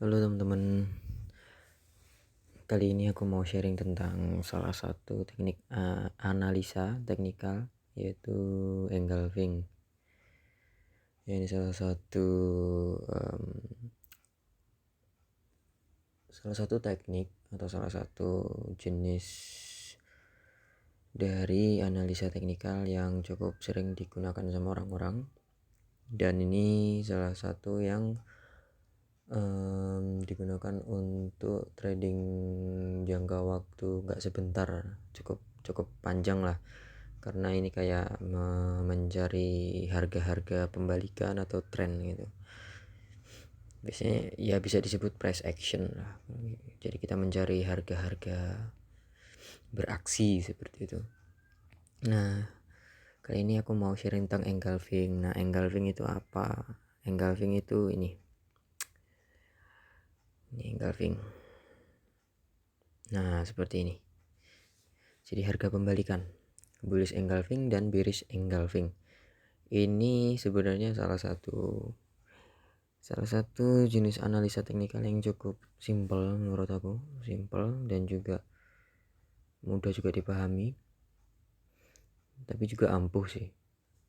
Halo teman-teman, kali ini aku mau sharing tentang salah satu teknik analisa teknikal, yaitu engulfing. Ya, ini em, salah satu teknik atau salah satu jenis dari analisa teknikal yang cukup sering digunakan sama orang-orang, dan ini salah satu yang digunakan untuk trading jangka waktu nggak sebentar, cukup cukup panjang lah, karena ini kayak mencari harga-harga pembalikan atau tren gitu. Biasanya ya bisa disebut price action lah, jadi kita mencari harga-harga beraksi seperti itu. Nah, kali ini aku mau sharing tentang engulfing. Nah, engulfing itu apa? Engulfing itu ini engulfing. Nah, seperti ini. Jadi harga pembalikan, bullish engulfing dan bearish engulfing. Ini sebenarnya salah satu jenis analisa teknikal yang cukup simple menurut aku, simple dan juga mudah juga dipahami, tapi juga ampuh sih,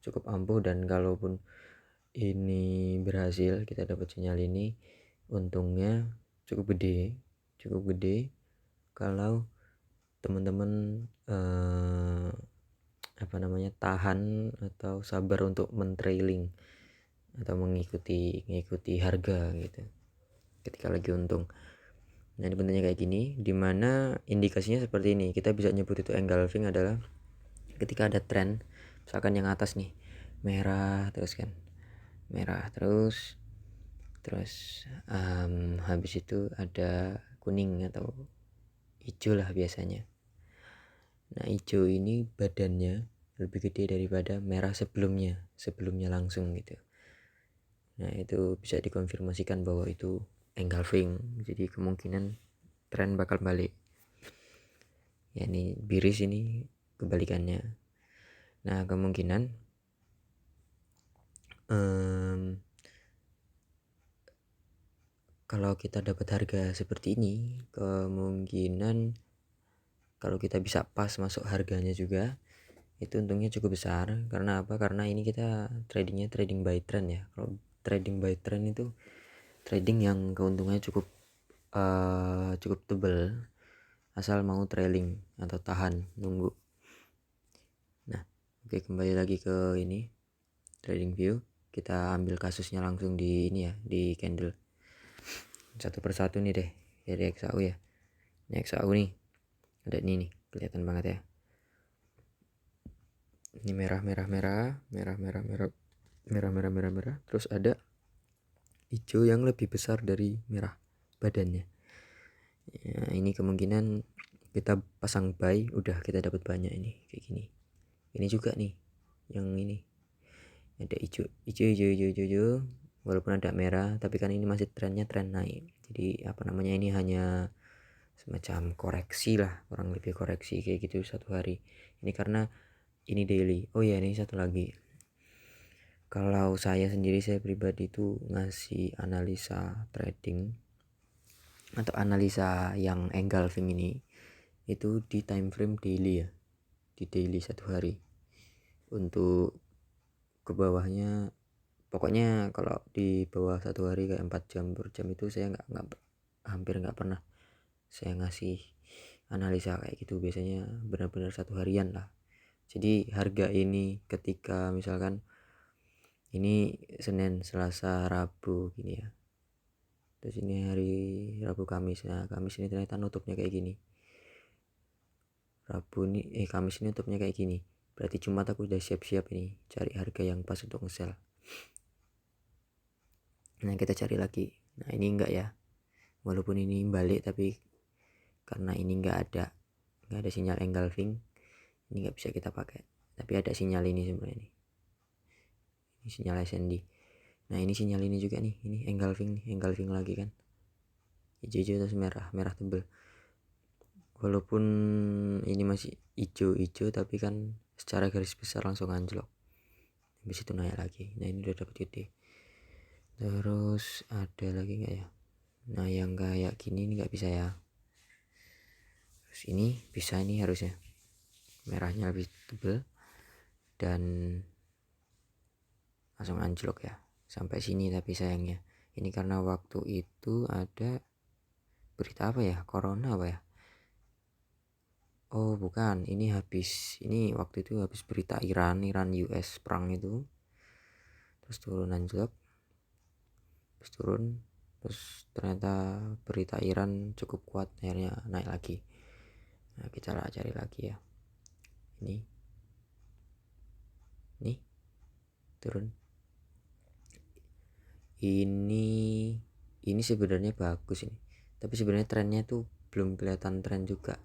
cukup ampuh. Dan kalaupun ini berhasil, kita dapat sinyal ini, untungnya cukup gede kalau teman-teman tahan atau sabar untuk mentrailing atau mengikuti harga gitu ketika lagi untung. Nah, ini bentuknya kayak gini, dimana indikasinya seperti ini. Kita bisa nyebut itu engulfing adalah ketika ada tren, misalkan yang atas nih merah terus kan, merah terus habis itu ada kuning atau hijau lah biasanya. Nah, hijau ini badannya lebih gede daripada merah sebelumnya langsung gitu. Nah, itu bisa dikonfirmasikan bahwa itu engulfing. Jadi kemungkinan tren bakal balik. Ya, ini bearish, ini kebalikannya. Nah, kemungkinan kalau kita dapat harga seperti ini, kemungkinan kalau kita bisa pas masuk harganya juga, itu untungnya cukup besar. Karena apa? Karena ini kita tradingnya trading by trend ya. Kalau trading by trend itu trading yang keuntungannya cukup tebal, asal mau trailing atau tahan nunggu. Nah, oke, kembali lagi ke ini trading view. Kita ambil kasusnya langsung di ini ya, di candle satu persatu nih deh, dari XAU ya. Ini XAU nih, ada ini nih, kelihatan banget ya. Ini merah, terus ada hijau yang lebih besar dari merah badannya. Ya, ini kemungkinan kita pasang buy, udah kita dapat banyak ini kayak gini. Ini juga nih, yang ini ada hijau, walaupun ada merah, tapi kan ini masih trennya tren naik. Jadi ini hanya semacam koreksi lah, kurang lebih koreksi kayak gitu satu hari. Ini karena ini daily. Oh ya, ini satu lagi, kalau saya pribadi tuh ngasih analisa trading atau analisa yang engulfing ini itu di time frame daily ya, di daily satu hari. Untuk ke bawahnya, pokoknya kalau di bawah satu hari kayak 4 jam per jam itu saya hampir nggak pernah saya ngasih analisa kayak gitu. Biasanya benar-benar satu harian lah. Jadi harga ini ketika misalkan ini Senin, Selasa, Rabu gini ya, terus ini hari Rabu, Kamis. Nah, Kamis ini ternyata nutupnya kayak gini, Kamis ini nutupnya kayak gini, berarti Jumat aku udah siap-siap ini cari harga yang pas untuk nge-sell. Nah, kita cari lagi. Nah, ini enggak ya, walaupun ini balik, tapi karena ini enggak ada sinyal engulfing, ini enggak bisa kita pakai. Tapi ada sinyal ini sebenarnya, ini sinyal SND. Nah, ini sinyal ini juga nih, ini engulfing lagi kan, hijau terus merah tebel. Walaupun ini masih hijau tapi kan secara garis besar langsung anjlok, habis itu naik lagi. Nah, ini udah dapat gede. Terus ada lagi nggak ya, Nah yang kayak gini ini nggak bisa ya. Terus ini bisa, ini harusnya merahnya lebih tebal dan langsung anjlok ya sampai sini. Tapi sayangnya ini karena waktu itu ada berita apa ya, corona apa ya, oh bukan, ini waktu itu habis berita Iran US perang itu, terus turun anjlok, terus turun, terus ternyata berita Iran cukup kuat, akhirnya naik lagi. Nah kita cari lagi ya, ini turun. Ini sebenarnya bagus ini, tapi sebenarnya trennya tuh belum kelihatan tren juga.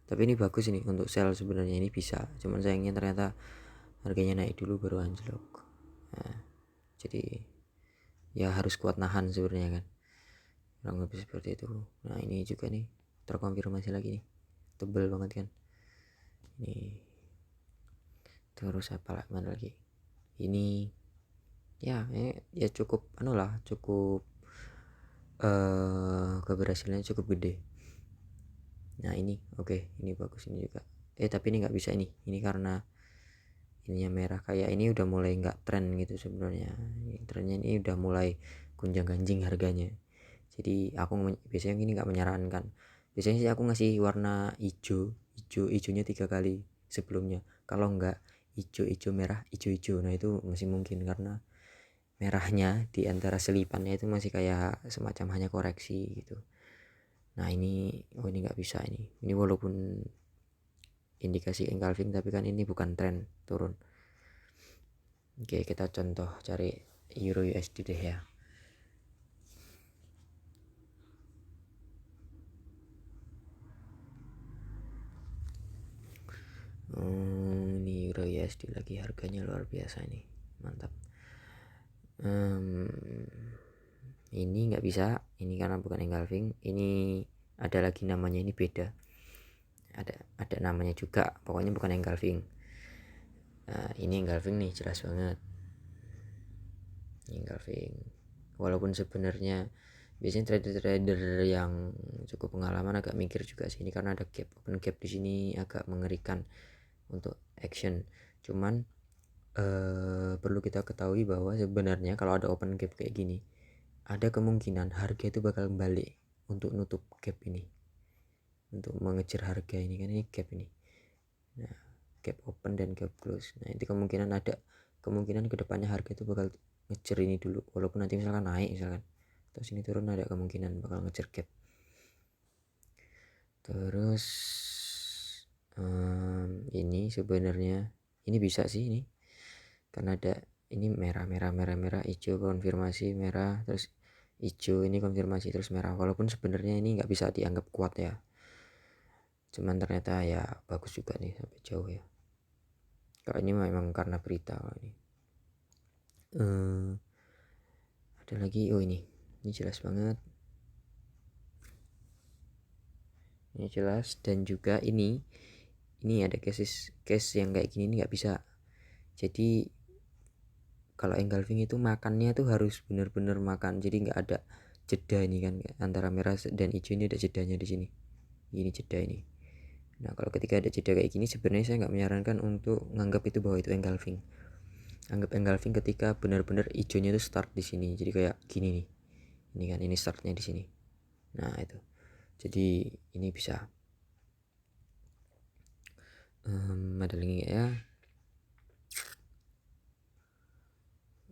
Tapi ini bagus ini untuk sell sebenarnya, ini bisa, cuman sayangnya ternyata harganya naik dulu baru anjlok. Nah, jadi ya harus kuat nahan sebenarnya kan, kurang lebih seperti itu. Nah ini juga nih terkonfirmasi lagi nih, tebel banget kan ini. Terus apa lagi ini ya, cukup cukup keberhasilannya cukup gede. Nah ini oke, ini bagus ini juga. Tapi ini nggak bisa ini karena ininya merah, kayak ini udah mulai nggak tren gitu sebenarnya. Trennya ini udah mulai gunjang ganjing harganya. Jadi aku biasanya ini nggak menyarankan. Biasanya sih aku ngasih warna hijaunya 3 kali sebelumnya. Kalau nggak hijau merah, hijau. Nah itu masih mungkin karena merahnya di antara selipannya itu masih kayak semacam hanya koreksi gitu. Nah ini ini nggak bisa ini walaupun indikasi engulfing tapi kan ini bukan tren turun. Oke, kita contoh cari Euro USD deh ya. Ini Euro USD lagi, harganya luar biasa nih, mantap. Ini nggak bisa, ini karena bukan engulfing. Ini ada lagi namanya, ini beda, ada namanya juga, pokoknya bukan engulfing. Nah ini engulfing nih, jelas banget engulfing. Walaupun sebenarnya biasanya trader-trader yang cukup pengalaman agak mikir juga sih ini, karena ada open gap di sini agak mengerikan untuk action. Cuman perlu kita ketahui bahwa sebenarnya kalau ada open gap kayak gini, ada kemungkinan harga itu bakal balik untuk nutup gap ini, untuk mengejar harga ini kan, ini gap ini. Nah gap open dan gap close, nah itu kemungkinan kedepannya harga itu bakal ngejar ini dulu, walaupun nanti misalkan naik terus ini turun, ada kemungkinan bakal ngejar gap. Terus ini sebenarnya ini bisa sih ini, karena ada ini merah, hijau konfirmasi, merah terus hijau, ini konfirmasi terus merah. Walaupun sebenarnya ini nggak bisa dianggap kuat ya, cuman ternyata ya bagus juga nih sampai jauh ya. Kalau ini memang karena berita. Kalau ini ada lagi, ini jelas banget, ini jelas. Dan juga ini ada case yang kayak gini, ini nggak bisa. Jadi kalau engulfing itu makannya tuh harus benar-benar makan, jadi nggak ada jeda ini kan, antara merah dan hijau ini ada jedanya di sini, ini jeda ini. Nah kalau ketika ada jeda kayak gini, sebenarnya saya nggak menyarankan untuk nganggap itu bahwa itu engulfing. Anggap engulfing ketika benar-benar hijaunya itu start di sini, jadi kayak gini nih, ini kan, ini startnya di sini. Nah itu, jadi ini bisa. Ada lagi ya,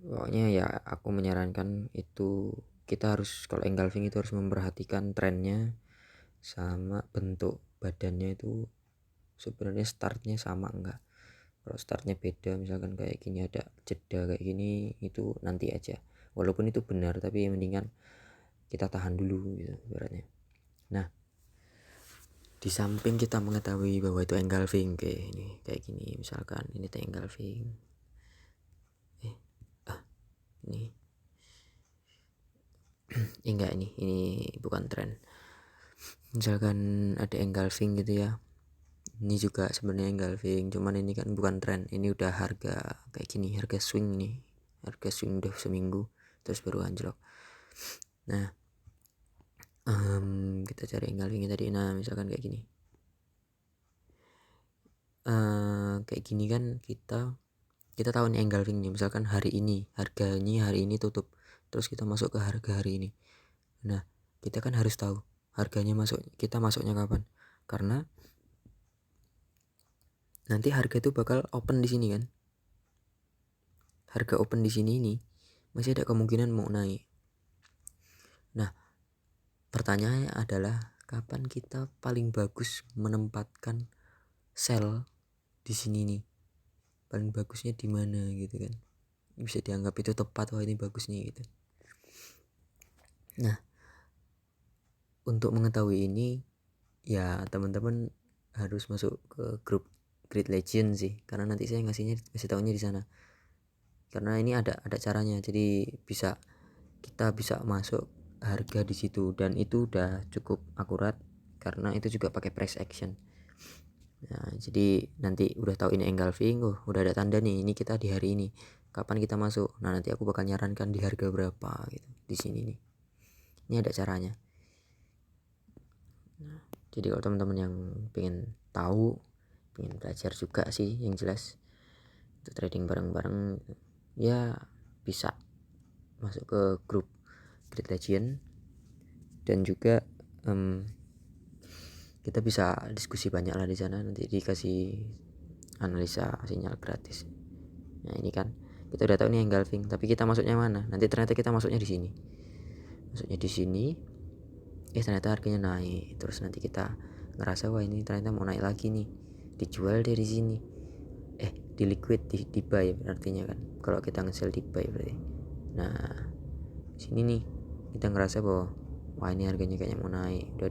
pokoknya ya aku menyarankan itu kita harus, kalau engulfing itu harus memperhatikan trennya sama bentuk badannya itu sebenarnya startnya sama enggak. Kalau startnya beda, misalkan kayak gini ada jeda kayak gini, itu nanti aja, walaupun itu benar tapi mendingan kita tahan dulu gitu ibaratnya. Nah di samping kita mengetahui bahwa itu engulfing kayak gini, misalkan ini engulfing, ini enggak, ini bukan tren. Misalkan ada engulfing gitu ya, ini juga sebenarnya engulfing, cuman ini kan bukan tren, ini udah harga kayak gini, harga swing nih, harga swing udah seminggu terus baru anjlok. Nah, kita cari engulfing tadi. Nah, misalkan kayak gini. Kayak gini kan kita tahu nih engulfing nih, misalkan hari ini harganya hari ini tutup, terus kita masuk ke harga hari ini. Nah, kita kan harus tahu harganya kita masuknya kapan, karena nanti harga itu bakal open di sini kan. Harga open di sini ini masih ada kemungkinan mau naik. Nah, pertanyaannya adalah kapan kita paling bagus menempatkan sell di sini nih. Paling bagusnya di mana gitu kan. Bisa dianggap itu tepat, wah ini bagus nih gitu. Nah, untuk mengetahui ini ya teman-teman harus masuk ke grup Grid Legend sih, karena nanti saya ngasih tahunya di sana. Karena ini ada caranya, jadi kita bisa masuk harga di situ, dan itu udah cukup akurat karena itu juga pakai price action. Nah, jadi nanti udah tahu ini engulfing, udah ada tanda nih, ini kita di hari ini, kapan kita masuk. Nah, nanti aku bakal nyarankan di harga berapa gitu di sini nih. Ini ada caranya. Nah, jadi kalau teman-teman yang pengen tahu, pengen belajar juga sih, yang jelas untuk trading bareng-bareng ya bisa masuk ke grup Grid Legend, dan juga kita bisa diskusi banyak lah di sana, nanti dikasih analisa sinyal gratis. Nah, ini kan kita udah tahu nih engulfing, tapi kita masuknya mana? Nanti ternyata kita masuknya di sini. Ternyata harganya naik, terus nanti kita ngerasa wah ini ternyata mau naik lagi nih, dijual dari sini, di liquid, di buy artinya kan, kalau kita nge-sell di buy berarti. Nah, sini nih kita ngerasa bahwa wah ini harganya kayaknya mau naik, udah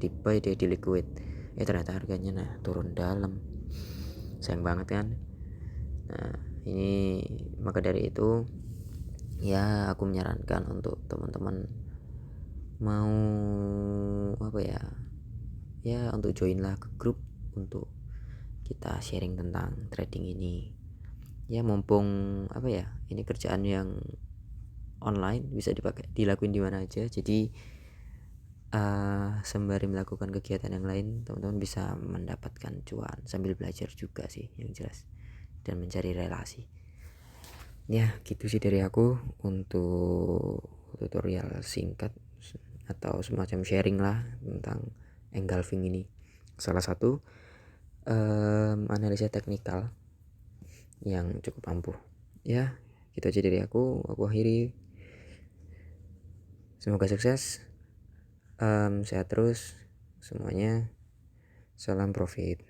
di buy dia di liquid, ternyata harganya turun dalam, sayang banget kan. Nah, ini maka dari itu ya aku menyarankan untuk teman-teman mau untuk join lah ke grup untuk kita sharing tentang trading ini. Ya mumpung ini kerjaan yang online, bisa dilakuin di mana aja, jadi sembari melakukan kegiatan yang lain teman-teman bisa mendapatkan cuan sambil belajar juga sih yang jelas, dan mencari relasi. Ya gitu sih dari aku untuk tutorial singkat atau semacam sharing lah tentang engulfing ini, salah satu analisa teknikal yang cukup ampuh. Ya gitu aja dari aku akhiri. Semoga sukses, sehat terus semuanya, salam profit.